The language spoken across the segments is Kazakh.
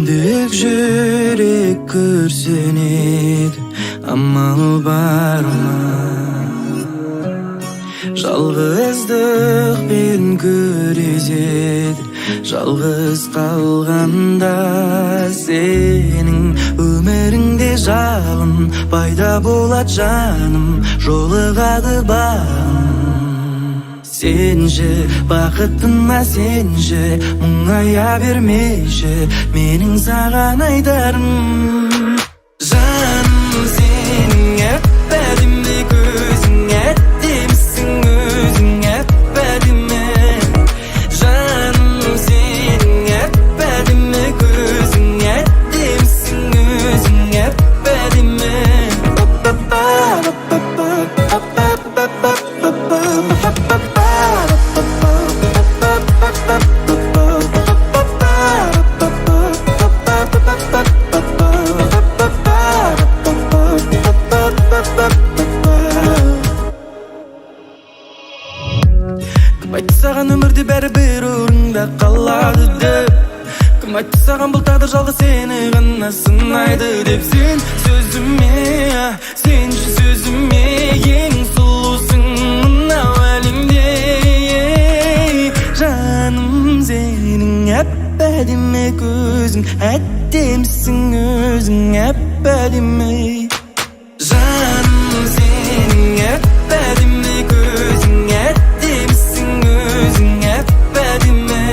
Mendek жүрек күрсінеді, амал бар ма? Жалғыздықпен күреседі, жалғыз қалғанда сенің өміріңде жалын пайда болады жаным, жолығады бағым. Сенші бақытыма сенші, мұңая бермеші, менің саған айтарым. Жаным сенің әп-әдемі көзің, әдемісің өзің әп-әдемі. Жаным сенің әп-әдемі көзің, әдемісің өзің әп-әдемі. Кім айтты саған өмірде бәрібір орында қалады деп? Кім айтты саған бұл тағдыр жалғыз сені ғана сынайды деп? Сен сөзіме, сенші сөзіме, ең сұлусың мынау әлемде. Жаным сенің әп-әдемі көзің, әдемісің өзің әп-әдемі. Жаным сенің әп-әдемі көзің, әдемісің өзің әп-әдемі.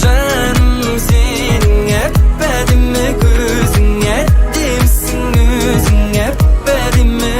Жаным сенің әп-әдемі көзің, әдемісің өзің әп-әдемі.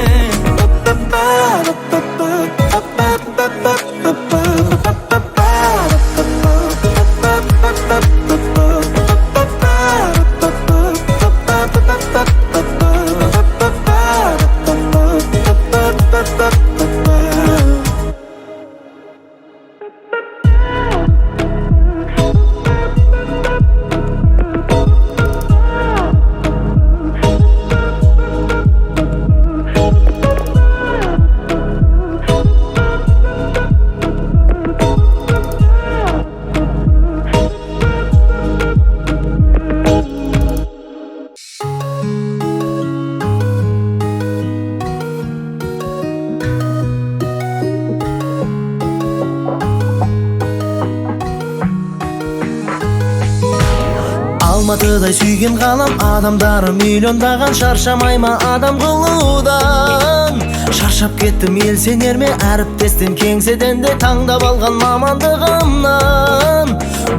Алматыдай сүйген қалам, адамдары миллиондаған, шаршамай ма адам қылудан? Шаршап кеттім ел сенер ме, әріптестен кеңседен де таңдап алған мамандығымнан.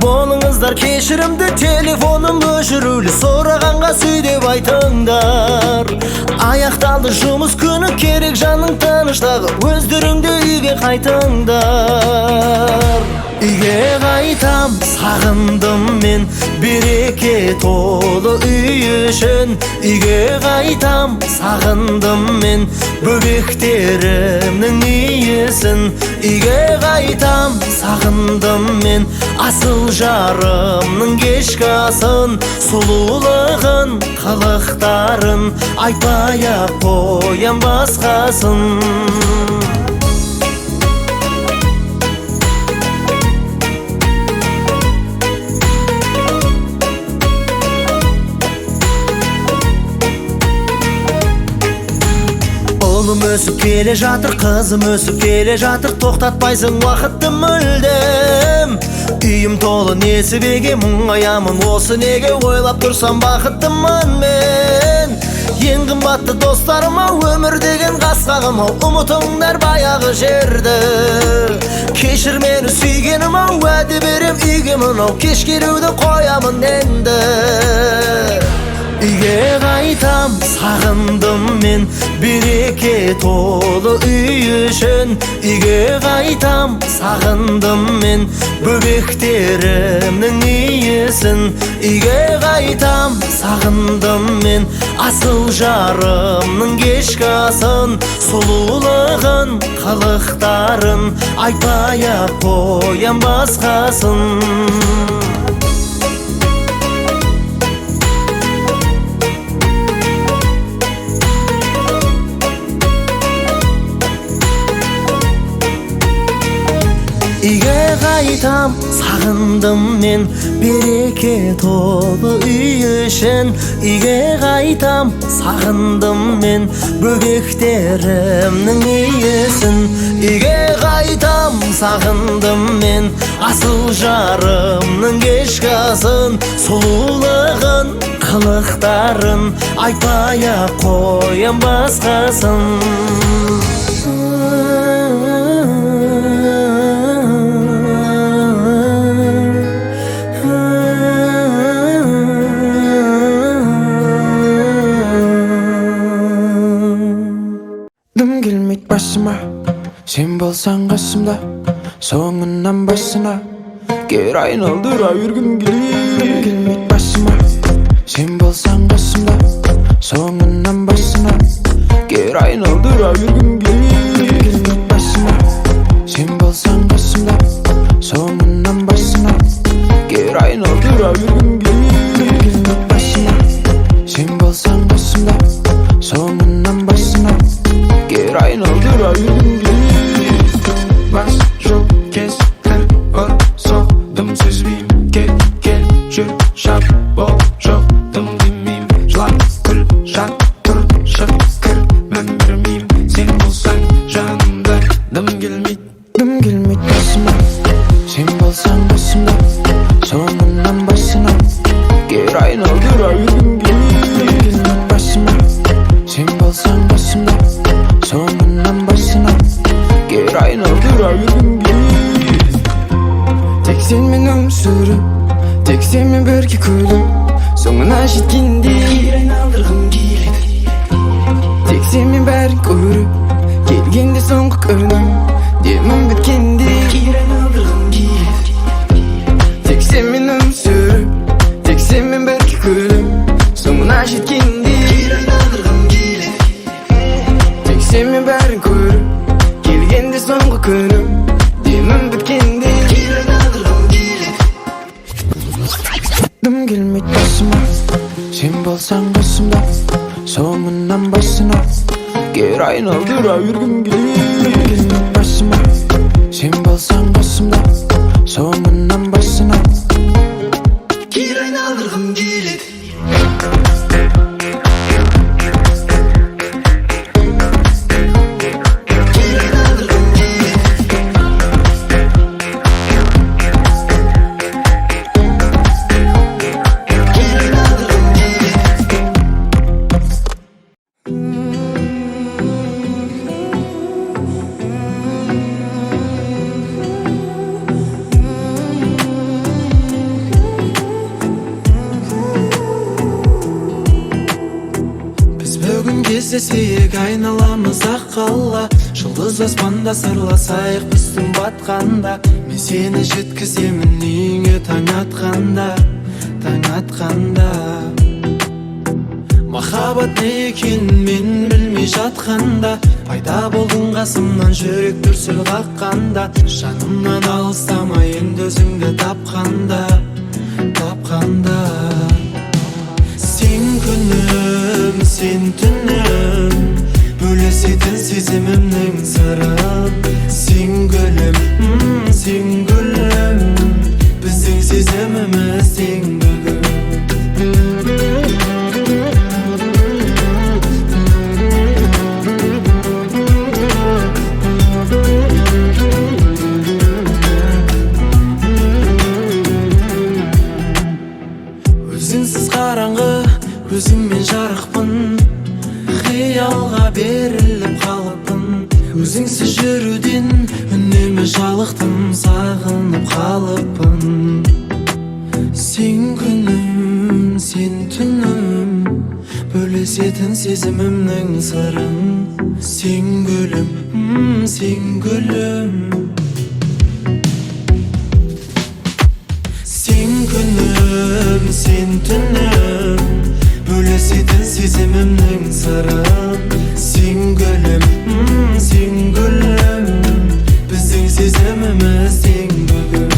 Болыңыздар кешірімді, телефоным өшірулі, сұрағанға сүй деп айтыңдар. Аяқталды жұмыс күні, керек жаның тыныштығы, өздеріңде үйге қайтыңдар. Үйге қайтам, сағындым мен береке толы үй үшін. Үйге қайтам, сағындым мен бөбектерімнің иісін. Үйге қайтам, сағындым мен асыл жарымның кешкі асын. Сұлулығын, қылықтарын айтпай-ақ қоям басқасын. Ұлым өсіп келе жатыр, қызым өсіп келе жатыр, тоқтатпайсың уақытты мүлдем. Үйім толы несібеге, мұңаямын осы неге, ойлап тұрсам бақыттымын мен. Ең қымбатты достарыма, өмір деген қасқағым-ау, ұмытыңдар баяғы жерді. Кешір мені сүйгенім-ау, уәде берем үйге мынау, кеш келуді қоямын енді. Үйге қайтам, сағындым мен береке толы үй үшін. Үйге қайтам, сағындым мен бөбектерімнің иісін. Үйге қайтам, сағындым мен асыл жарымның кешкі асын. Сұлулығын, қылықтарын айтпай-ақ қоям басқасын. Үйге кайтам, сағындым мен береке толы үй ішін. Үйге қайтам, сағындым мен бөбектерімнің иісін. Үйге қайтам, сағындым мен асыл жарымның кешкі асын. Сұлулығын, қылықтарын айтпай-ақ қоям басқасын. Дым келмейді басыма, сен болсаң қасымда, соңынан басына кер айналдыра бергім келеді. Дым келмейді басыма, сен болсаң қасымда, соңынан басына кер айналдыра бергім келеді. Дым келмейді басыма, сен болсаң қасымда, соңынан басына кер айналдыра бергім келеді. Дым келмейді басыма, сен болсаң қасымда, соңынан басына кер айналдыра бергім келеді. Бас жоқ кескін ор соқтым сезбейм. Кел жүр шап бол жоқ дым демейм. Жылап күл жат тұр шыққыр мән бермейм. Сен болсаң жанымда дым келмейді басыма, сен болсаң басымда, соңынан басына кер айналдыра бергім келеді. Дым келмейді басыма, сен болсаң басымда, соңынан басына кер айналдыра бергім келеді. Тек сенмен өмір сүріп, тек сенмен бірге күліп, соңына жеткенде кер айналдырғым келеді. Тек сенмен бәрін көріп, келгенде соңғы күнім, демім біткенде кер айналдырғым келеді. Тек сенмен өмір сүріп, тек сенмен бірге күліп, соңына жеткенде кер айналдырғым келеді. Сенмен бәрін көріп, келгенде соңғы күнім, демім біткенде кер айналдырғым келеді. Дым келмейді басыма, сен болсаң қасымда, соңынан басына кер айналдыра бергім келеді. Дым келмейді басыма, сен болсаң қасымда, соңынан басына кер айналдырғым келеді. Кездесейік айналамыз ақ қала, жұлдыз аспанда сырласайық біздің батқанда. Мен сені жеткіземін үйіңе таң атқанда, таң атқанда. Махаббат не екенін мен білмей жатқанда, пайда болдың қасымнан жүрек дүрсіл қаққанда. Жанымнан алыстамай енді өзіңді тапқанда, тапқанда. Сен күнім, сен түнім, бөлесетін сезімімнің сырын. Сен гүлім, сен гүлім, біздің сезіміміз тең бүгін. Өзіңсіз қараңғы, өзіңмен жарықпын, қиялға беріліп қалыппын. Өзіңсіз жүруден үнемі жалықтым, сағынып қалыппын. Сен күнім, сен түнім, бөлесетін сезімімнің сырын. Сен гүлім, сен гүлім, сен күнім, сен түнім, бөлесетін сезімімнің сырын. Сен гүлім, сен гүлім, біздің сезіміміз тең бүгін.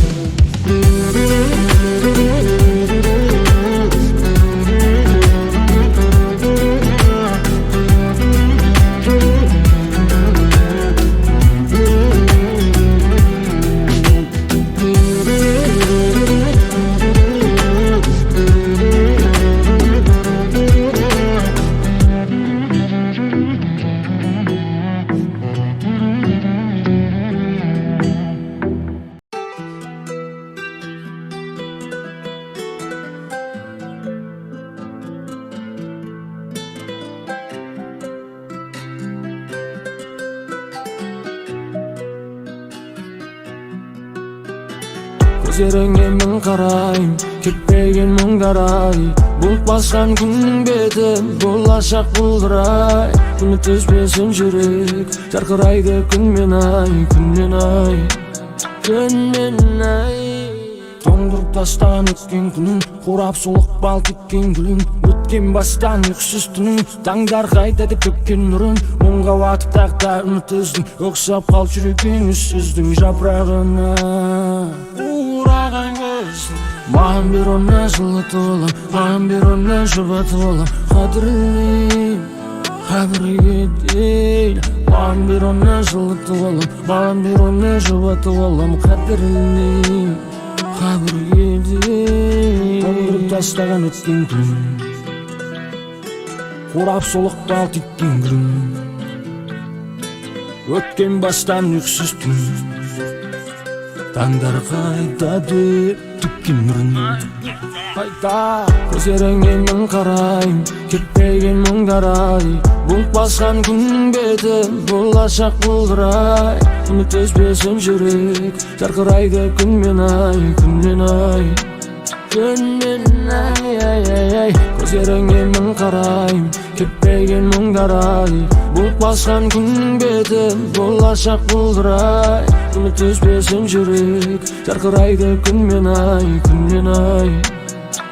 Gözlerine min karayım, ketpegen muңdaray. Bulut baskan күннің беті, болашақ бұлдырай. Үміт үзбесін жүрек, жарқырайды күнмен ай, күнмен ай, күнмен ай. Тоңдырып тастан өткен күнің, қурап солық бал кеткен гүлің. Өткен бастан ұйқысыз түнің, таңдар қайта деп төккен нұрын. Мұңға батып тақта үміт үздің, оқсап қал жүрегің үссіздің жапырағына. Ураған көзің, маған бер оны жылытып алам, маған бер оны жұбатып алам. Қадірлейм, қабірге дейін, маған бер оны жылытып алам, маған бер оны жұбатып алам. Қадірлейм, қабірге дейін. Тоңдырып тастаған өткен күн, қурап солықта ал теккен гүлің. Өткен бастан ұйқысыз түн, таңдар қайта деп төккен нұрын. Қайта көздеріңе мен қарайым, кетпеген мұңдарай. Бұлт басқан күннің беті, болашақ бұлдырай. Үміт үзбесін жүрек, жарқырайды күнмен ай, күнмен ай, күнмен ай, ай, ай, ай. Көздеріңе мен қарайым, кетпеген мұңдарай. Бұлт басқан күннің беті, болашақ бұлдырай. Үміт үзбесін жүрек, жарқырайды күнмен ай, күнмен ай,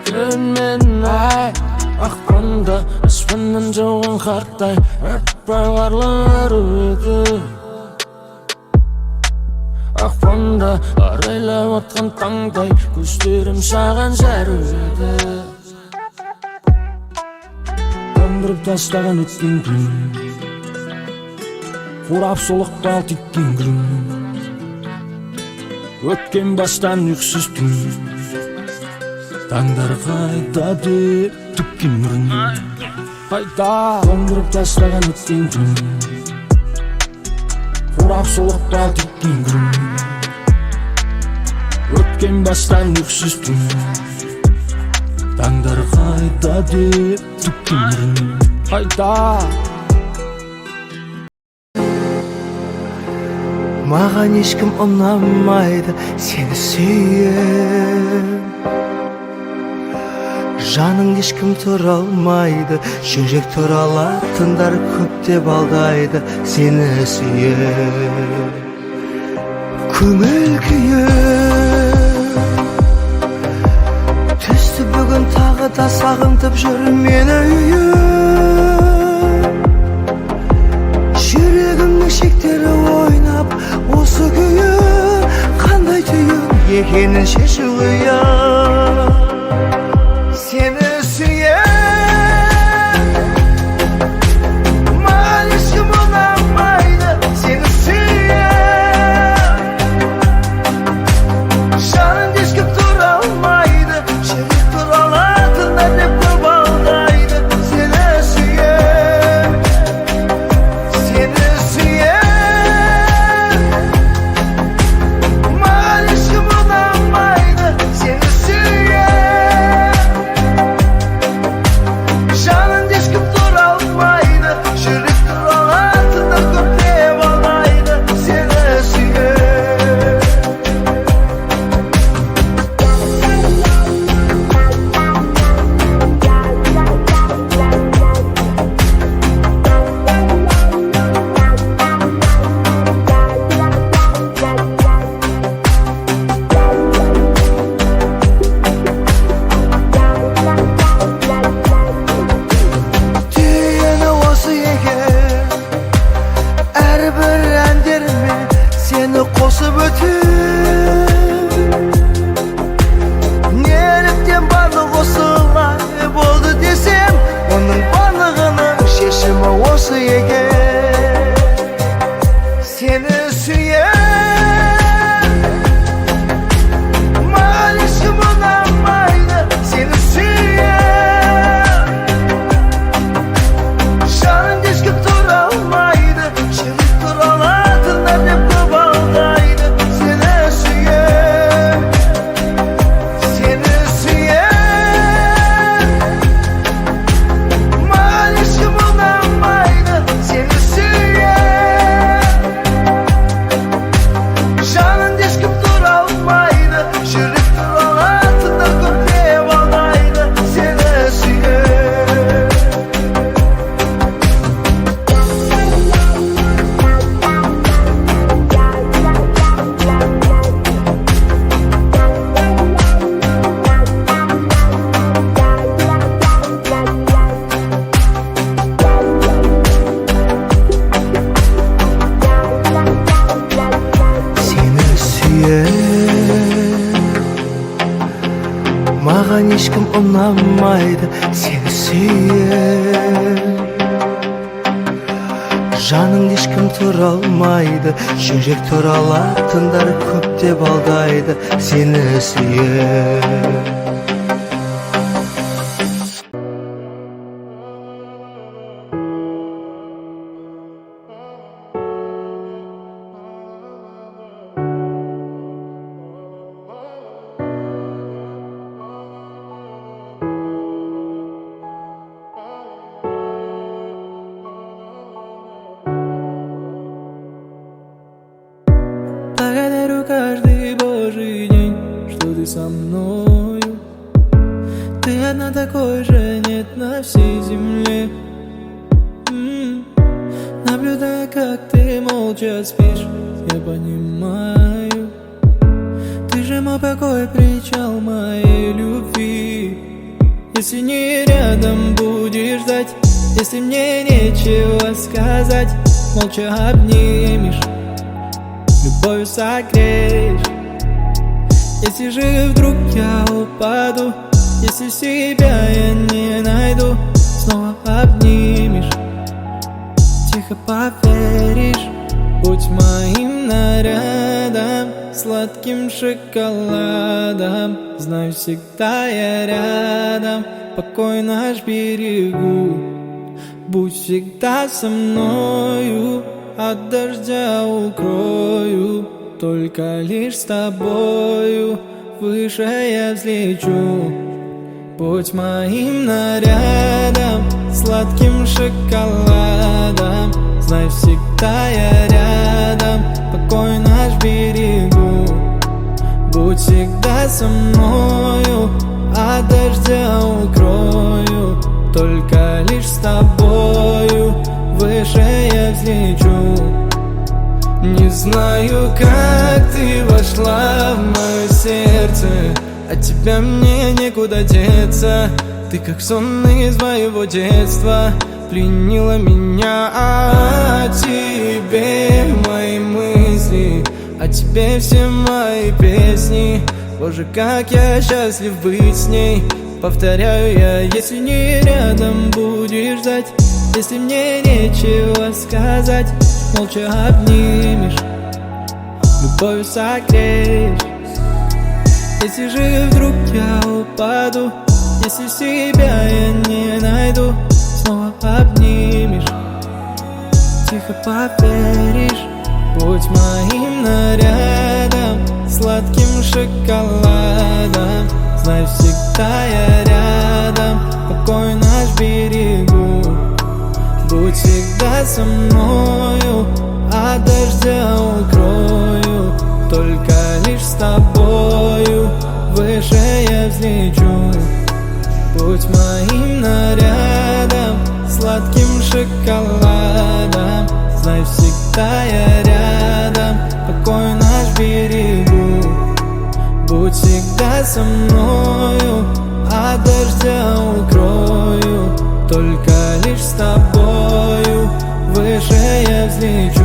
күнмен ай. Ақпанда аспаннан жауған қартай, артпай қарлар өті. Ақпанда арайлап атқан таңдай, көздерім саған зәреді. Тоңдырып тастаған өткен күн, қурап солықта ал теккен гүлің. Өткен бастан ұйқысыз түн, таңдар қайта деп төккен нұрын. Қайта тоңдырып тастаған өткен күн, қурап солықта ал теккен гүлің. Өткен бастан ұйқысыз түн, таңдар қайта деп төккен нұрын. Қайта Маған ешкім ұнамайды, сені сүйем. Жаның ешкім тұра алмайды, жүрек тұра алатындар көп деп алдайды. Сені сүйем, көңіл күйім. Түсті бүгін тағы да сағынтып жүр мені үйім. Жүрегімнің шектері ойнап, осы күйі қандай түйін екенін шешу қиын. Seni süyen, mağan ешкім ұнамайды, seni süyen. Жаның ешкім тұра алмайды, жүрек тұра алатындар деп көп алдайды. Seni süyen, seni süyen. Mağan ешкім ұнамайды, seni süyen. Маған ешкім ұнамайды сені сүйіп. Жаның ешкім тұра алмайды, жүрек тұра алатындар көп деп алдайды сені сүйіп. Благодарю каждый божий день, что ты со мною. Ты одна, такой же нет на всей земле. Наблюдая, как ты молча спишь, я понимаю, ты же мой покой, причал моей любви. Если не рядом будешь ждать, если мне нечего сказать, молча обнимешь, любовью согреешь. Если же вдруг я упаду, если себя я не найду, снова обнимешь, тихо поверишь. Будь моим нарядом, сладким шоколадом, знаю, всегда я рядом, покой наш берегу. Будь всегда со мною, от дождя укрою, только лишь с тобою выше я взлечу. Будь моим нарядом, сладким шоколадом, знай, всегда я рядом, покой наш берегу. Будь всегда со мною, от дождя укрою, только лишь с тобою выше я взлечу. Не знаю, как ты вошла в мое сердце, от тебя мне некуда деться. Ты как сон из моего детства, пленила меня. О тебе мои мысли, о тебе все мои песни. Боже, как я счастлив быть с ней. Повторяю я, если не рядом будешь ждать, если мне нечего сказать, молча обнимешь, любовью согреешь. Если же вдруг я упаду, если себя я не найду, снова обнимешь, тихо поверишь. Будь моим нарядом, сладким шоколадом, знай, всегда я рядом, покой наш берегу. Будь всегда со мною, от дождя укрою, только лишь с тобою выше я взлечу. Будь моим нарядом, сладким шоколадом, знай, всегда я рядом, покой наш берегу. Будь всегда со мною, от дождя укрою, только лишь с тобою выше я взлечу.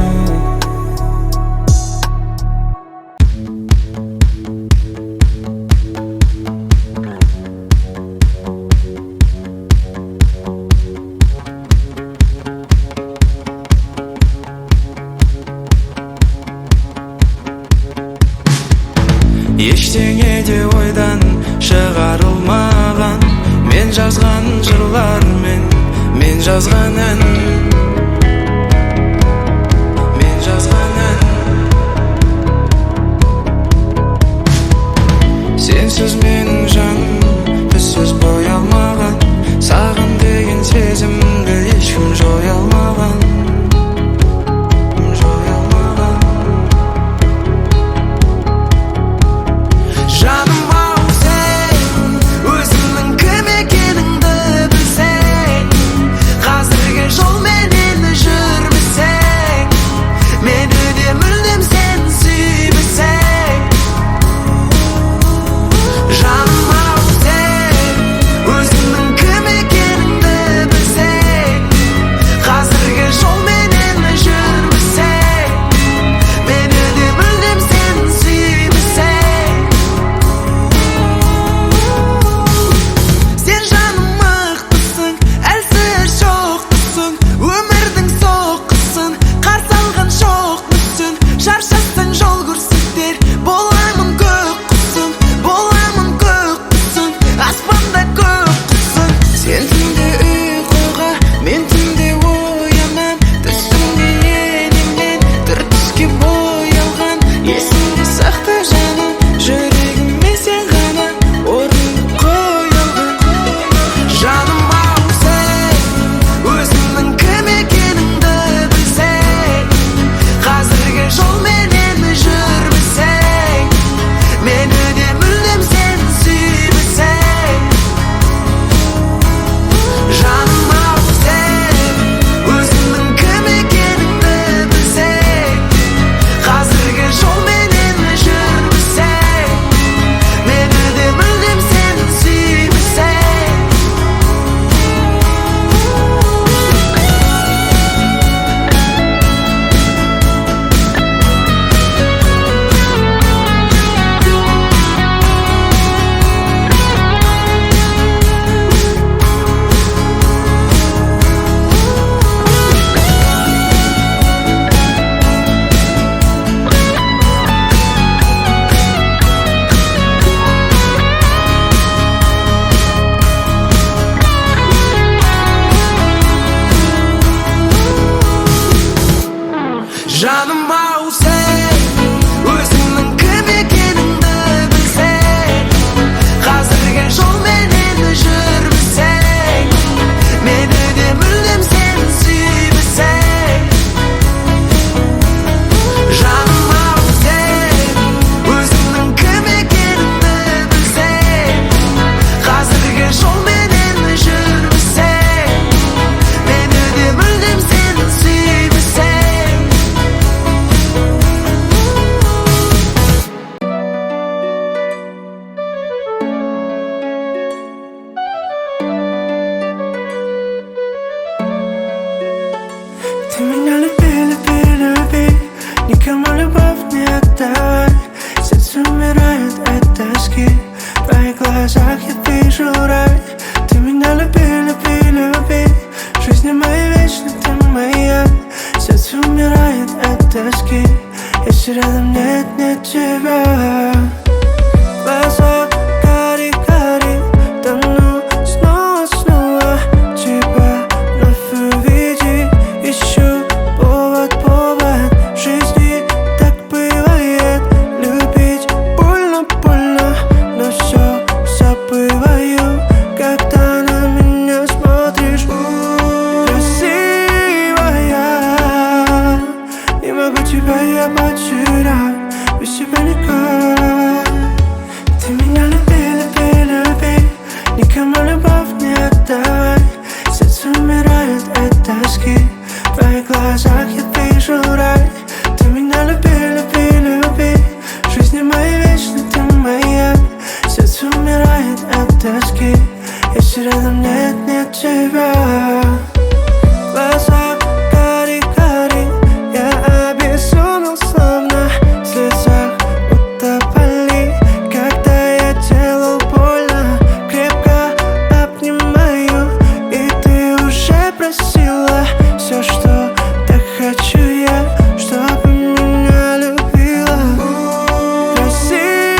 Ештеңе де ойдан шығарылмаған, мен жазған жырлар мен жазған ән, мен жазған ән. Сенсіз менің жаным түссіз боя алмаған, саған деген сезімді ешкім жоя алмаған. Жолмен Шаршасаң жол көрсетер, боламын көк құсың, боламын көк құсың, аспанда көк құсың. Сен түнде ұйқыға, мен түнде оянам, түсімде енеңнен түр түске боялған. Есіңде сақта жаным, жүрегіме сен ғана орынды қойылған. Жаным ау сен, өзіңнің кім екеніңді білсең, қазіргі жолменен жүрмесең, мені де мүлдем сен сүймесең. Жаным ау сен, өзіңнің кім екеніңді білсең, қазіргі жолменен жүрмесең, мені де мүлдем сен сүймесең. Жаным ау сен, өзіңнің кім екеніңді білсең, қазіргі жолменен жүрмесең, мені де мүлдем сен сүймесең. Жаным ау сен, өзіңнің кім екеніңді білсең, қазіргі жолменен жүрмесең, мені де мүлдем сен сүймесең. Ты меня люби, люби, люби, никому любовь не отдавай. Сердце умирает от тоски, в твоих глазах я вижу рай. Ты меня люби, люби, люби, в жизни моей вечно ты моя. Сердце умирает от тоски, если рядом нет тебя. Глаза кари-кари, тону снова тебя вновь увидеть. Ищу повод, в жизни так бывает. Любить больно, но все забываю, когда на меня смотришь. Красивая, не могу тебя я потерять, без тебя никак. Ты меня люби, люби, люби, никому любовь не отдавай. Сердце умирает от тоски, в твоих глазах я вижу рай. Ты меня люби, люби, люби, в жизни моей вечно ты моя. Сердце умирает от тоски, если рядом нет тебя. Глаза кари-кари, я обезумел словно в слезах утопали. Когда я делал больно, крепко обнимаю, и ты уже просила все, что так хочу я, чтобы меня любила. Красивая,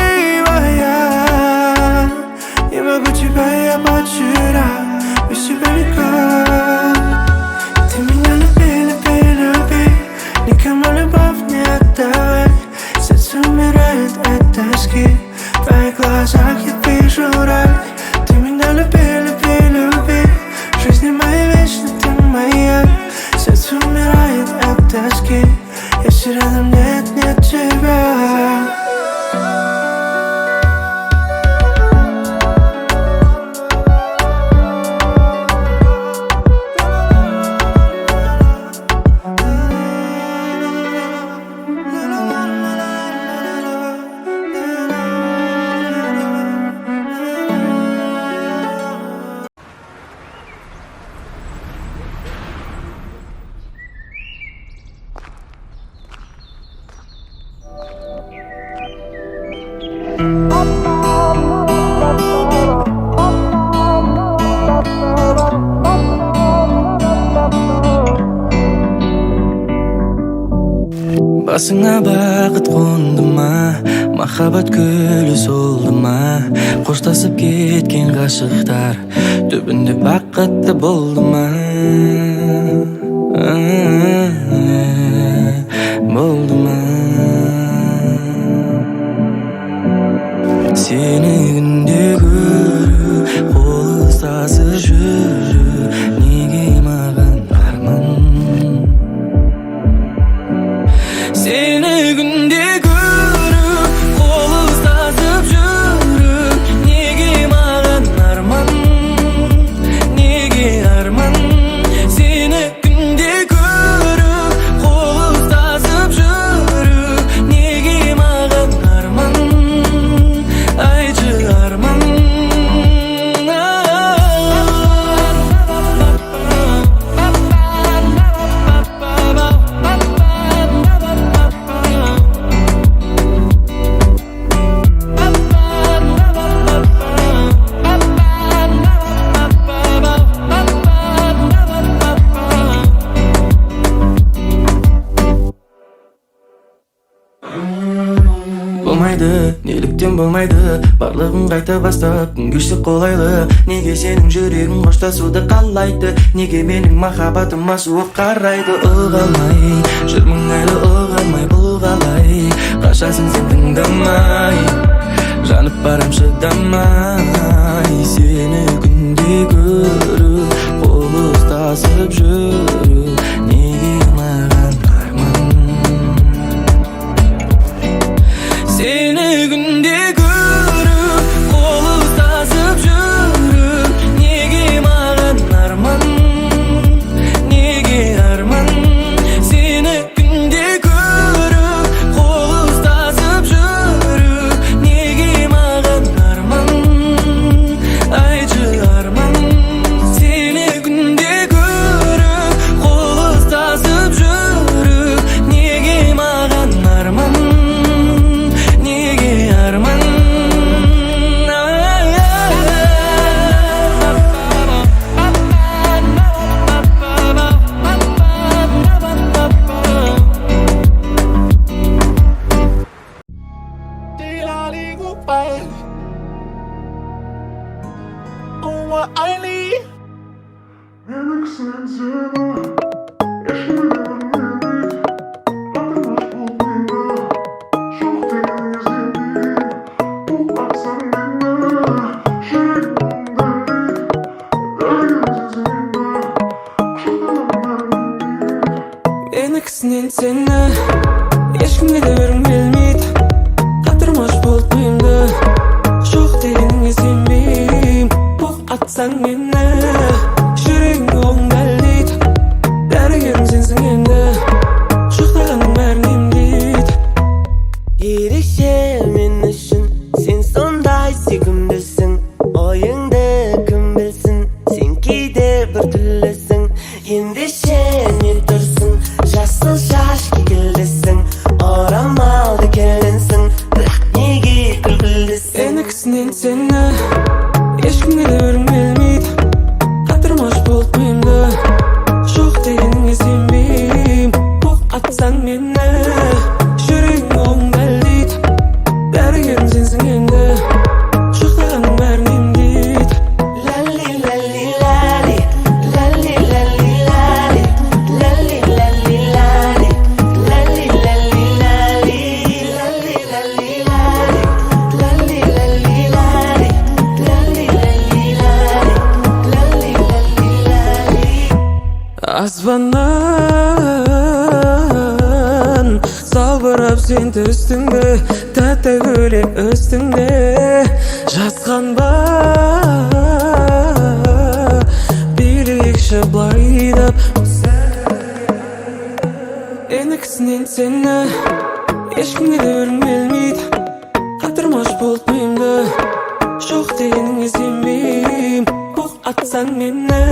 не могу тебя я потерять, без тебя никак. Ты меня люби, люби, люби, никому любовь не отдавай. Сердце умирает от тоски, в твоих глазах я вижу рай. Ты меня люби, люби, люби, в жизни моей вечно ты моя. Сердце умирает от тоски, если рядом нет тебя. Басыңа бақыт қонды ма, махаббат гүлі солды ма, қоштасып кеткен ғашықтар түбінде бақытты болды ма? Болды ма? Сені күнде көру, қол ұстасып жүру, неге маған арман? Seni günde görüp, kol uzatıp yürüp, nege mağan arman, nege arman? Seni günde görüp, kol uzatıp yürüp, nege mağan arman, aycı arman? Болмайды, неліктен болмайды, барлығын қайта бастап, күн кештік қолайлы. Неге сенің жүрегің қоштасуды қалайды, неге менің махаббатыма суық қарайды? Ұғалмай, жүрмін әлі ұғалмай, бұл қалай? Қашасың сен тыңдамай, жанып барам шыдамай. Сені күнде көру, қол ұстасып жүру, неге маған арман? Seni günde görüp, kol uzatıp yürüp, nege mağan arman, nege arman? Seni günde görüp, kol uzatıp yürüp, nege mağan arman, aycı arman? Seni günde görüp, kol uzatıp yürüp, nege mağan arman? Seni ешкімге де бергім келмейді, қатырмаш болып миымды, жоқ дегеніңе сенбеймін. Оқ атсаң мені, жүрегімді оғың дәлдейді, дәрігерім сенсің енді, құшақтағаның бәрін емдейді. Ерекше мен үшін сен сондай сүйкімдісің, ойыңды кім білсін, сен кейде бір түрлісің. Ендеше не тұрсың, жасыл шаш кекілдісің, орамалды келінсің, бірақ неге күлкілдісің? Енікісінен сені ешкімге де бергім келмейді, қатырмаш болып миымды, жоқ дегеніңе сенбеймін. Оқ атсаң мені, жүрегімді оғың дәлдейді, дәрігерім сенсің енді, құшақтағаның бәрін емдейді. Лали лали лали, лали лали лали, лали лали лали, лали лали лали, лали лали лали, лали лали лали, лали лали лали, лали лали лали. Аспаннан салбырап сен төстіңді, тәтті гүлек үстіңде жатқан ба, билейікші былайдап. Енікісінен сені ешкімге де бергім келмейді, қатырмаш болып миымды, жоқ дегеніңе сенбеймін. Оқ атсаң мені,